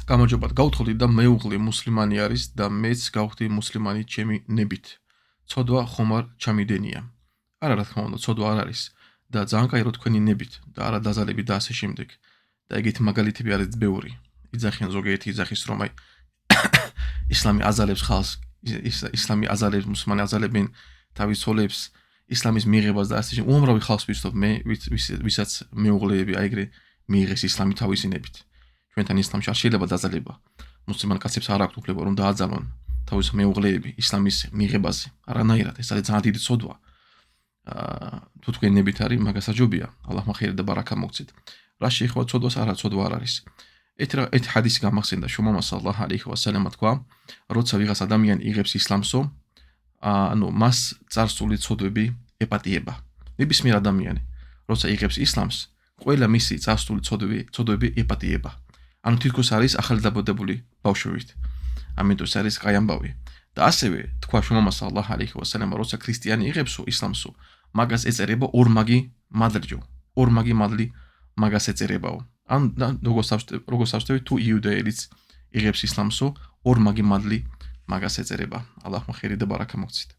გამარჯობათ, გავთხოვდი და მეუღლე მუსლიმანი არის და მეც გავხდი მუსლიმანი ჩემი ნებით. ცოდვა ხომ არ ჩამიდენია. არა, რა თქმა უნდა, ცოდვა არ არის და ძალიან კაი რომ თქვენი ნებით და არა დაზალებით და ასე შემდეგ. და ეგეთი მაგალითები არის ბევრი. იძახიან ზოგიერთი იძახის რომ აი ისლამი აზალებს ხალხს, ისლამი აზალებს, მუსლიმანი აზალებენ თავის ცოლებს, ისლამის მიღებას და ასე შემდეგ. უამრავი ხალხს ვიცნობ მე, ვისაც მეუღლეები აი ეგრე მიიღეს ისლამი თავისი ნებით. ჩვენთან ისლამში არ შეიძლება დაზალება. მუსლიმან კაცებს არ აქვთ უფლება რომ დააძალონ თავის მეუღლეები ისლამის მიღებაზე. არანაირად, ეს არის ძალიან დიდი ცოდვა. თუ თქვენი ნებით არის, მაგას აჯობია. ალლაჰმა ხეირი და ბარაკა მოგცეთ. რა შეეხება ცოდვას, არა ცოდვა არ არის. ერთ ჰადისი გამახსენდა შუმამა სალლალაჰუ ალეიჰი ვასალამმა თქვა, როცა ვიღაც ადამიანი იღებს ისლამსო, ანუ მას წარსული ცოდვები ეპატიება. ნებისმიერ ადამიანი, როცა იღებს ისლამს, ყველა მისი წარსული ცოდვები ეპატიება. ანუ თითქოს არის ახალი დაბადებული ბავშვით. ამიტომ ეს არის კაი ამბავი. და ასევე თქვა შუმამა სალლალაჰუ ალეიჰი ვასალამმა, როცა ქრისტიანი იღებსო ისლამსო, მაგას ეწერება ორმაგი მადლჯო. ორმაგი მადლი მაგას ეწერებაო. ან როგორც ავშტევით, თუ იუდეელიც იღებს ისლამსო, ორმაგი მადლი მაგას ეწერება. ალლაჰმა ხეირი და ბარაკა მოგცით.